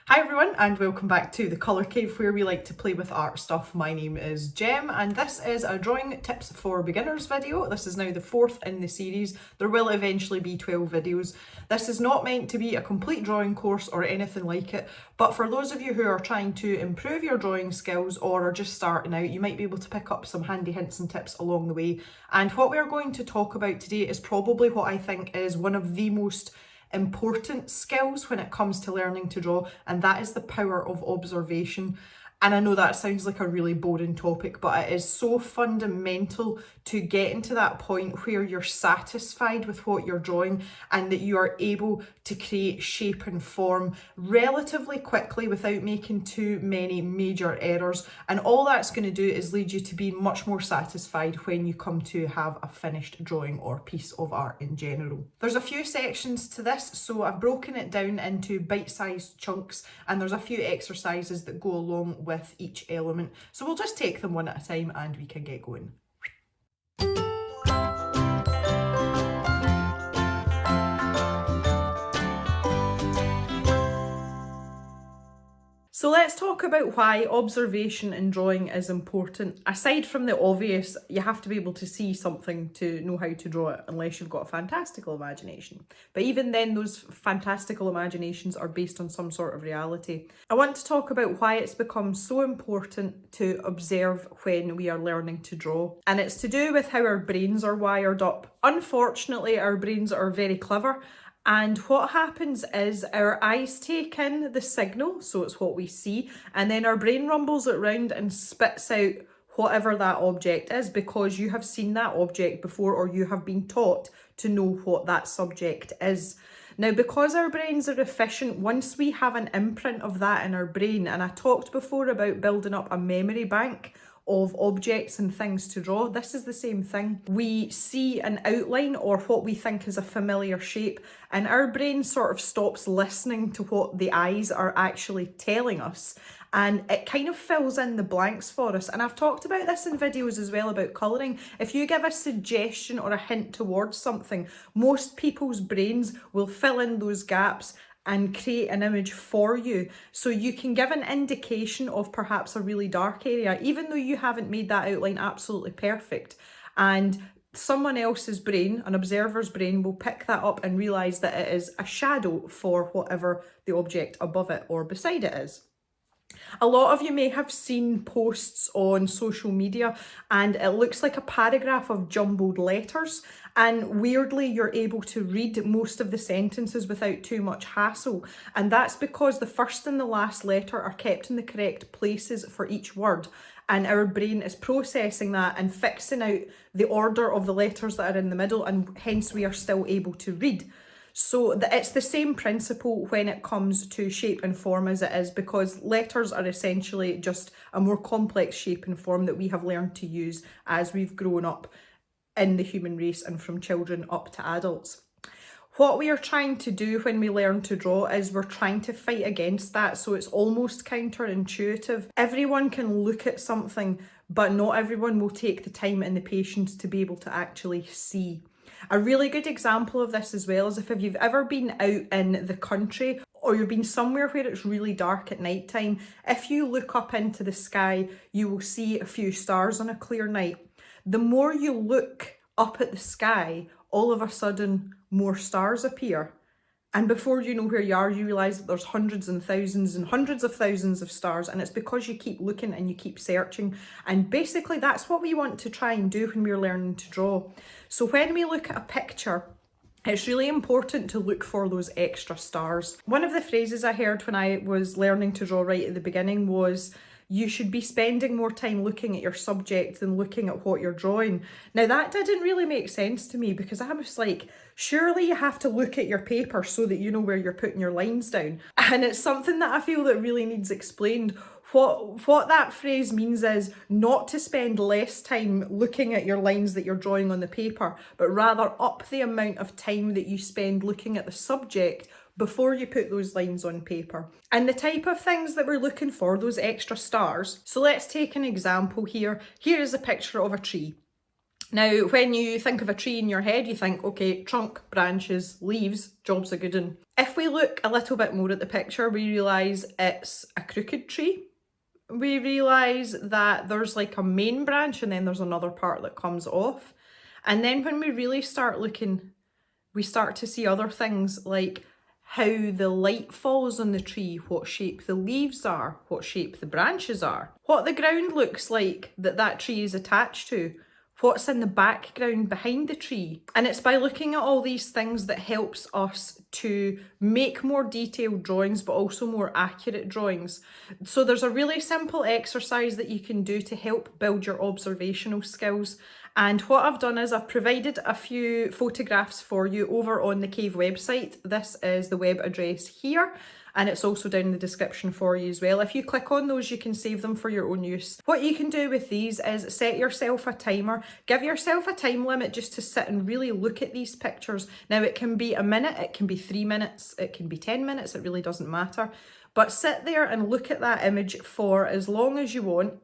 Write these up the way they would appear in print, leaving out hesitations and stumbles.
Hi everyone and welcome back to the Colour Cave where we like to play with art stuff. My name is Jem and this is a drawing tips for beginners video. This is now the 4th in the series. There will eventually be 12 videos. This is not meant to be a complete drawing course or anything like it, but for those of you who are trying to improve your drawing skills or are just starting out, you might be able to pick up some handy hints and tips along the way. And what we're going to talk about today is probably what I think is one of the most important skills when it comes to learning to draw, and that is the power of observation. And I know that sounds like a really boring topic, but it is so fundamental to get into that point where you're satisfied with what you're drawing and that you are able to create shape and form relatively quickly without making too many major errors. And all that's going to do is lead you to be much more satisfied when you come to have a finished drawing or piece of art in general. There's a few sections to this, so I've broken it down into bite-sized chunks, and there's a few exercises that go along with each element. So we'll just take them one at a time and we can get going. So let's talk about why observation in drawing is important. Aside from the obvious, you have to be able to see something to know how to draw it, unless you've got a fantastical imagination. But even then, those fantastical imaginations are based on some sort of reality. I want to talk about why it's become so important to observe when we are learning to draw. And it's to do with how our brains are wired up. Unfortunately, our brains are very clever. And what happens is our eyes take in the signal, so it's what we see, and then our brain rumbles it round and spits out whatever that object is because you have seen that object before or you have been taught to know what that subject is. Now, because our brains are efficient, once we have an imprint of that in our brain, and I talked before about building up a memory bank of objects and things to draw. This is the same thing. We see an outline or what we think is a familiar shape, and our brain sort of stops listening to what the eyes are actually telling us, and it kind of fills in the blanks for us. And I've talked about this in videos as well about colouring. If you give a suggestion or a hint towards something, most people's brains will fill in those gaps and create an image for you. So you can give an indication of perhaps a really dark area, even though you haven't made that outline absolutely perfect. And someone else's brain, an observer's brain, will pick that up and realise that it is a shadow for whatever the object above it or beside it is. A lot of you may have seen posts on social media and it looks like a paragraph of jumbled letters, and weirdly you're able to read most of the sentences without too much hassle, and that's because the first and the last letter are kept in the correct places for each word, and our brain is processing that and fixing out the order of the letters that are in the middle, and hence we are still able to read. So it's the same principle when it comes to shape and form as it is, because letters are essentially just a more complex shape and form that we have learned to use as we've grown up in the human race and from children up to adults. What we are trying to do when we learn to draw is we're trying to fight against that, so it's almost counterintuitive. Everyone can look at something, but not everyone will take the time and the patience to be able to actually see. A really good example of this as well is if you've ever been out in the country or you've been somewhere where it's really dark at night time, if you look up into the sky, you will see a few stars on a clear night. The more you look up at the sky, all of a sudden more stars appear. And before you know where you are, you realise that there's hundreds and hundreds of thousands of stars, and it's because you keep looking and you keep searching. And basically that's what we want to try and do when we're learning to draw. So when we look at a picture, it's really important to look for those extra stars. One of the phrases I heard when I was learning to draw right at the beginning was, you should be spending more time looking at your subject than looking at what you're drawing. Now that didn't really make sense to me, because I was like, surely you have to look at your paper so that you know where you're putting your lines down. And it's something that I feel that really needs explained. What that phrase means is not to spend less time looking at your lines that you're drawing on the paper, but rather up the amount of time that you spend looking at the subject before you put those lines on paper. And the type of things that we're looking for, those extra stars. So let's take an example here. Here is a picture of a tree. Now, when you think of a tree in your head, you think, okay, trunk, branches, leaves, job's a good one. If we look a little bit more at the picture, we realise it's a crooked tree. We realise that there's like a main branch and then there's another part that comes off. And then when we really start looking, we start to see other things like how the light falls on the tree, what shape the leaves are, what shape the branches are, what the ground looks like that tree is attached to, what's in the background behind the tree. And it's by looking at all these things that helps us to make more detailed drawings, but also more accurate drawings. So there's a really simple exercise that you can do to help build your observational skills. And what I've done is I've provided a few photographs for you over on the Cave website. This is the web address here, and it's also down in the description for you as well. If you click on those, you can save them for your own use. What you can do with these is set yourself a timer. Give yourself a time limit just to sit and really look at these pictures. Now, it can be a minute, it can be 3 minutes, it can be 10 minutes, it really doesn't matter. But sit there and look at that image for as long as you want,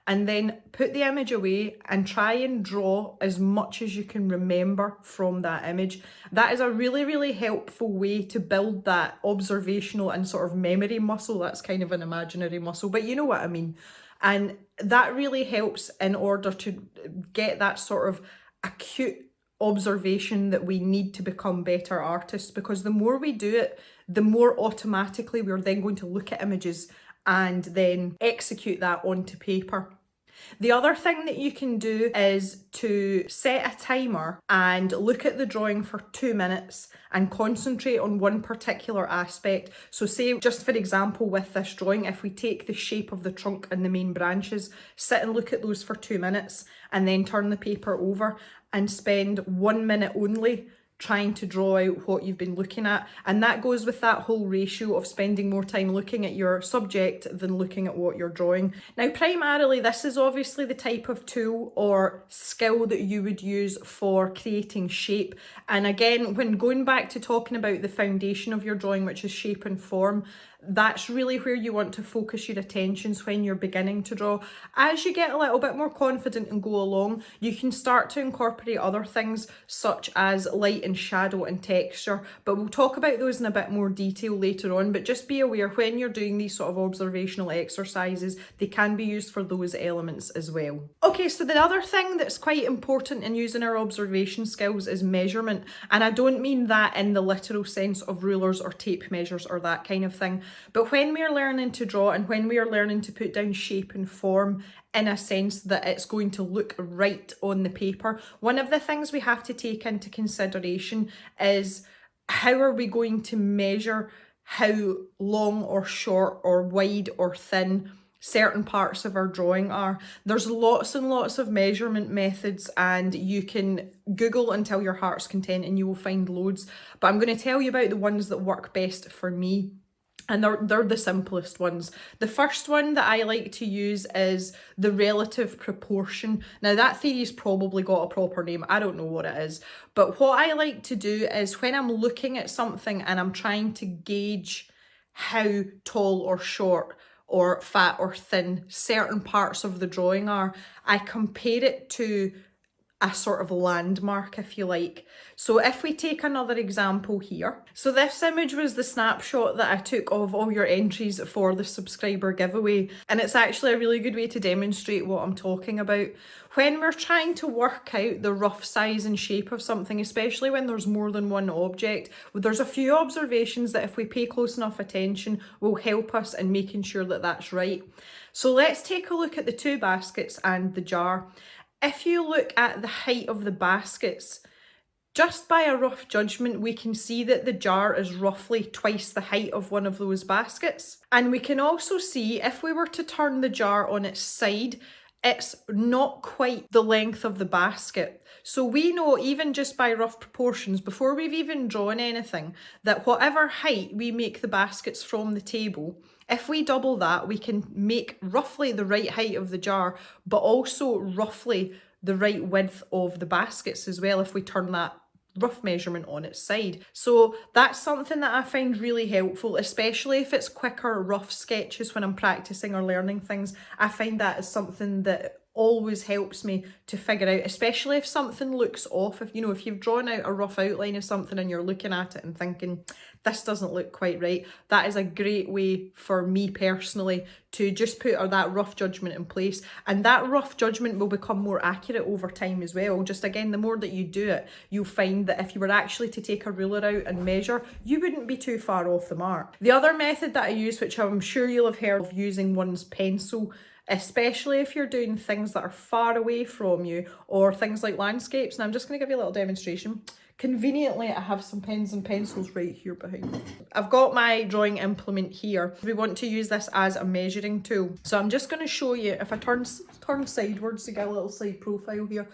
and then put the image away and try and draw as much as you can remember from that image. That is a really, really helpful way to build that observational and sort of memory muscle. That's kind of an imaginary muscle, but you know what I mean. And that really helps in order to get that sort of acute observation that we need to become better artists, because the more we do it, the more automatically we're then going to look at images and then execute that onto paper. The other thing that you can do is to set a timer and look at the drawing for 2 minutes and concentrate on one particular aspect. So say, just for example, with this drawing, if we take the shape of the trunk and the main branches, sit and look at those for 2 minutes and then turn the paper over and spend 1 minute only trying to draw out what you've been looking at. And that goes with that whole ratio of spending more time looking at your subject than looking at what you're drawing. Now, primarily, this is obviously the type of tool or skill that you would use for creating shape. And again, when going back to talking about the foundation of your drawing, which is shape and form, that's really where you want to focus your attentions when you're beginning to draw. As you get a little bit more confident and go along, you can start to incorporate other things such as light and shadow and texture, but we'll talk about those in a bit more detail later on. But just be aware, when you're doing these sort of observational exercises, they can be used for those elements as well. Okay, so the other thing that's quite important in using our observation skills is measurement. And I don't mean that in the literal sense of rulers or tape measures or that kind of thing. But when we're learning to draw and when we are learning to put down shape and form in a sense that it's going to look right on the paper, one of the things we have to take into consideration is how are we going to measure how long or short or wide or thin certain parts of our drawing are. There's lots and lots of measurement methods, and you can Google until your heart's content and you will find loads. But I'm going to tell you about the ones that work best for me. And they're the simplest ones. The first one that I like to use is the relative proportion. Now, that theory's probably got a proper name. I don't know what it is. But what I like to do is when I'm looking at something and I'm trying to gauge how tall or short or fat or thin certain parts of the drawing are, I compare it to a sort of landmark, if you like. So if we take another example here. So this image was the snapshot that I took of all your entries for the subscriber giveaway. And it's actually a really good way to demonstrate what I'm talking about. When we're trying to work out the rough size and shape of something, especially when there's more than one object, there's a few observations that if we pay close enough attention will help us in making sure that that's right. So let's take a look at the 2 baskets and the jar. If you look at the height of the baskets, just by a rough judgment, we can see that the jar is roughly twice the height of one of those baskets. And we can also see if we were to turn the jar on its side, it's not quite the length of the basket. So we know, even just by rough proportions, before we've even drawn anything, that whatever height we make the baskets from the table, if we double that, we can make roughly the right height of the jar, but also roughly the right width of the baskets as well, if we turn that rough measurement on its side. So that's something that I find really helpful, especially if it's quicker rough sketches when I'm practicing or learning things. I find that is something that always helps me to figure out, especially if something looks off, if you've drawn out a rough outline of something and you're looking at it and thinking, this doesn't look quite right. That is a great way for me personally to just put that rough judgment in place. And that rough judgment will become more accurate over time as well. Just again, the more that you do it, you'll find that if you were actually to take a ruler out and measure, you wouldn't be too far off the mark. The other method that I use, which I'm sure you'll have heard of, using one's pencil, especially if you're doing things that are far away from you or things like landscapes. And I'm just going to give you a little demonstration. Conveniently, I have some pens and pencils right here behind me. I've got my drawing implement here. We want to use this as a measuring tool. So I'm just going to show you, if I turn sideways to get a little side profile here.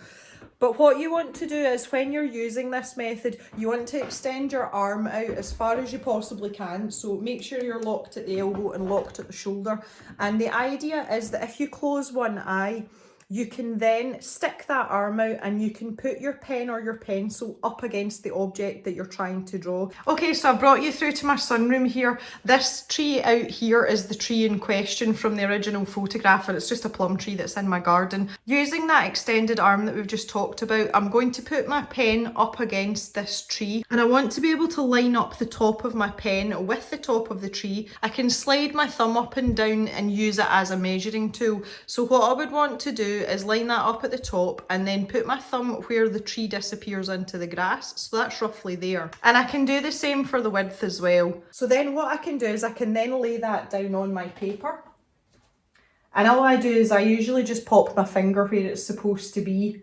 But what you want to do is, when you're using this method, you want to extend your arm out as far as you possibly can. So make sure you're locked at the elbow and locked at the shoulder. And the idea is that if you close one eye, you can then stick that arm out and you can put your pen or your pencil up against the object that you're trying to draw. Okay, so I've brought you through to my sunroom here. This tree out here is the tree in question from the original photograph, and it's just a plum tree that's in my garden. Using that extended arm that we've just talked about, I'm going to put my pen up against this tree, and I want to be able to line up the top of my pen with the top of the tree. I can slide my thumb up and down and use it as a measuring tool. So what I would want to do is line that up at the top and then put my thumb where the tree disappears into the grass. So that's roughly there. And I can do the same for the width as well. So then what I can do is I can then lay that down on my paper. And all I do is I usually just pop my finger where it's supposed to be.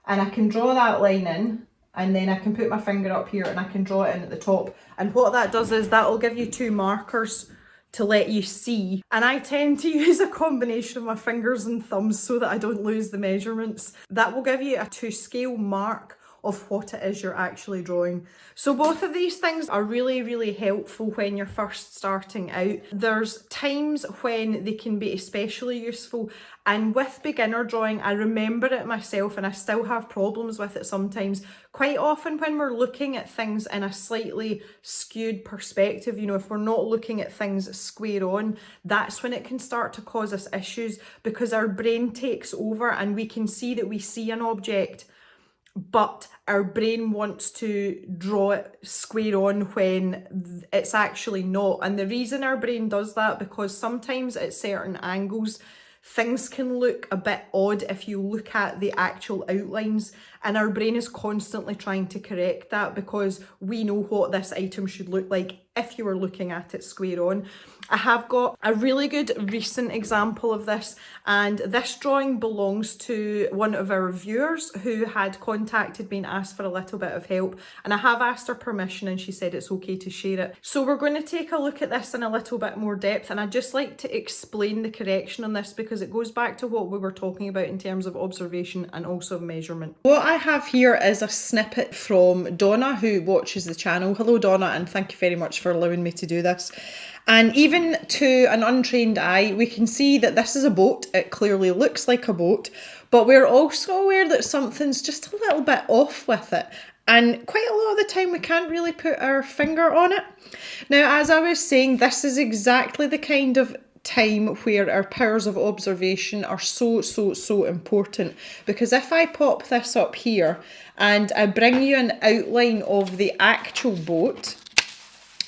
And I can draw that line in. And then I can put my finger up here and I can draw it in at the top. And what that does is that'll give you two markers to let you see. And I tend to use a combination of my fingers and thumbs so that I don't lose the measurements. That will give you a to scale mark of what it is you're actually drawing. So both of these things are really, really helpful when you're first starting out. There's times when they can be especially useful, and with beginner drawing, I remember it myself and I still have problems with it sometimes. Quite often when we're looking at things in a slightly skewed perspective, if we're not looking at things square on, that's when it can start to cause us issues, because our brain takes over and we can see that we see an object, but our brain wants to draw it square on when it's actually not. And the reason our brain does that, because sometimes at certain angles, things can look a bit odd if you look at the actual outlines, and our brain is constantly trying to correct that because we know what this item should look like if you were looking at it square on. I have got a really good recent example of this, and this drawing belongs to one of our viewers who had contacted me and asked for a little bit of help, and I have asked her permission and she said it's okay to share it. So we're going to take a look at this in a little bit more depth, and I'd just like to explain the correction on this because it goes back to what we were talking about in terms of observation and also measurement. What I have here is a snippet from Donna, who watches the channel. Hello Donna, and thank you very much for allowing me to do this. And even to an untrained eye, we can see that this is a boat. It clearly looks like a boat, but we're also aware that something's just a little bit off with it. And quite a lot of the time we can't really put our finger on it. Now, as I was saying, this is exactly the kind of time where our powers of observation are so important, because if I pop this up here and I bring you an outline of the actual boat,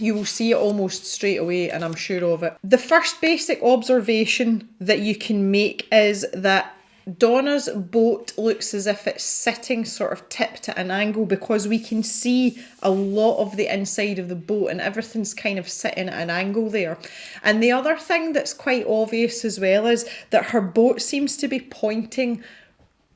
you will see it almost straight away, and I'm sure of it. The first basic observation that you can make is that Donna's boat looks as if it's sitting sort of tipped at an angle, because we can see a lot of the inside of the boat and everything's kind of sitting at an angle there. And the other thing that's quite obvious as well is that her boat seems to be pointing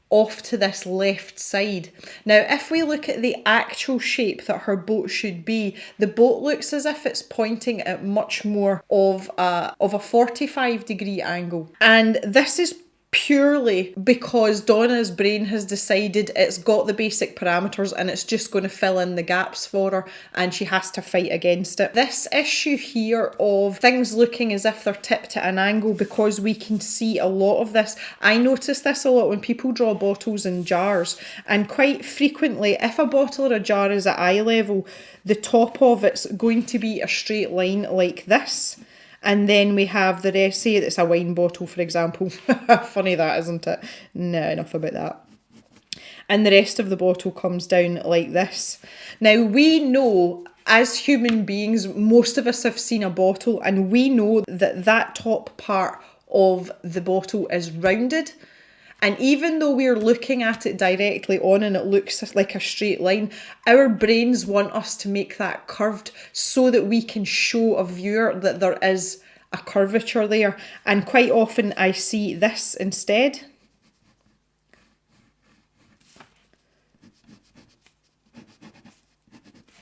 off to this left side. Now, if we look at the actual shape that her boat should be, the boat looks as if it's pointing at much more of a 45-degree angle. And this is purely because Donna's brain has decided it's got the basic parameters and it's just going to fill in the gaps for her, and she has to fight against it. This issue here of things looking as if they're tipped at an angle, because we can see a lot of this. I notice this a lot when people draw bottles and jars, and quite frequently if a bottle or a jar is at eye level, the top of it's going to be a straight line like this. And then we have the rest, say it's a wine bottle, for example. Funny that, isn't it? No, enough about that. And the rest of the bottle comes down like this. Now, we know as human beings, most of us have seen a bottle, and we know that that top part of the bottle is rounded. And even though we're looking at it directly on and it looks like a straight line, our brains want us to make that curved so that we can show a viewer that there is a curvature there. And quite often I see this instead.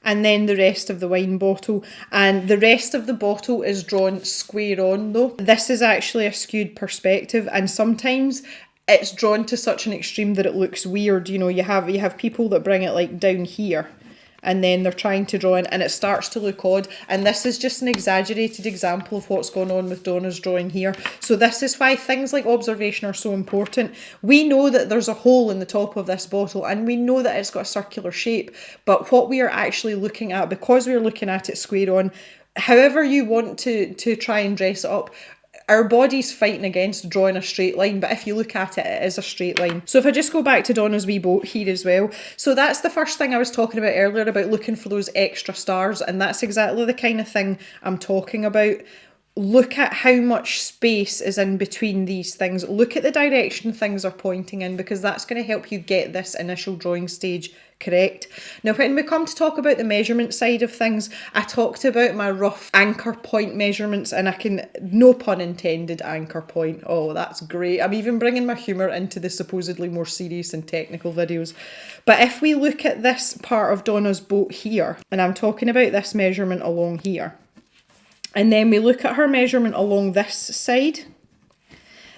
And then the rest of the wine bottle, and the rest of the bottle is drawn square on though. This is actually a skewed perspective, and sometimes it's drawn to such an extreme that it looks weird. You know, you have people that bring it like down here, and then they're trying to draw in and it starts to look odd. And this is just an exaggerated example of what's going on with Donna's drawing here. So this is why things like observation are so important. We know that there's a hole in the top of this bottle and we know that it's got a circular shape, but what we are actually looking at, because we're looking at it square on, however you want to try and dress it up, our body's fighting against drawing a straight line, but if you look at it, it is a straight line. So if I just go back to Donna's wee boat here as well. So that's the first thing I was talking about earlier, about looking for those extra stars, and that's exactly the kind of thing I'm talking about. Look at how much space is in between these things. Look at the direction things are pointing in, because that's going to help you get this initial drawing stage correct. Now, when we come to talk about the measurement side of things, I talked about my rough anchor point measurements, and I can, no pun intended, anchor point. Oh, that's great. I'm even bringing my humour into the supposedly more serious and technical videos. But if we look at this part of Donna's boat here, and I'm talking about this measurement along here, and then we look at her measurement along this side,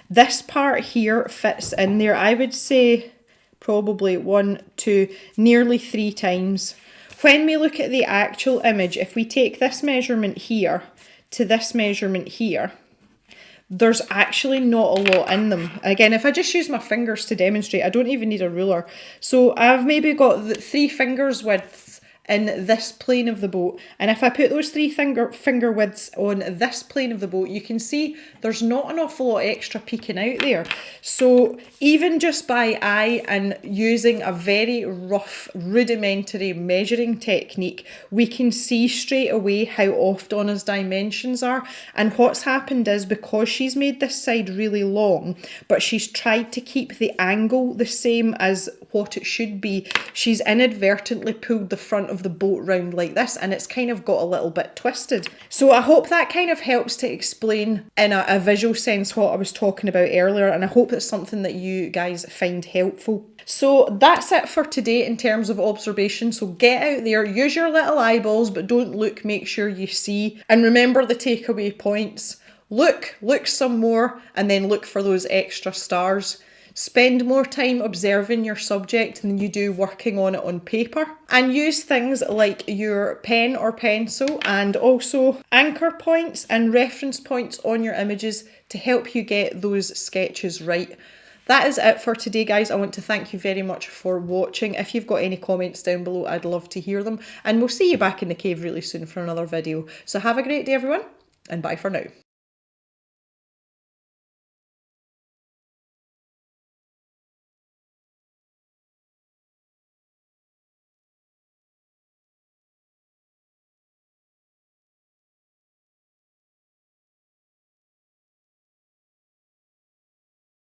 this part here fits in there, I would say probably 1, 2, nearly 3 times. When we look at the actual image, if we take this measurement here to this measurement here, there's actually not a lot in them. Again, if I just use my fingers to demonstrate, I don't even need a ruler. So I've maybe got the 3 fingers width in this plane of the boat, and if I put those 3 finger widths on this plane of the boat, you can see there's not an awful lot extra peeking out there. So even just by eye and using a very rough rudimentary measuring technique, we can see straight away how off Donna's dimensions are. And what's happened is, because she's made this side really long, but she's tried to keep the angle the same as what it should be, she's inadvertently pulled the front of the boat round like this, and it's kind of got a little bit twisted. So I hope that kind of helps to explain in a visual sense what I was talking about earlier, and I hope it's something that you guys find helpful. So that's it for today in terms of observation. So get out there, use your little eyeballs, but don't look, make sure you see. And remember the takeaway points. Look some more, and then look for those extra stars. Spend more time observing your subject than you do working on it on paper. And use things like your pen or pencil, and also anchor points and reference points on your images to help you get those sketches right. That is it for today, guys. I want to thank you very much for watching. If you've got any comments down below, I'd love to hear them. And we'll see you back in the cave really soon for another video. So have a great day, everyone, and bye for now.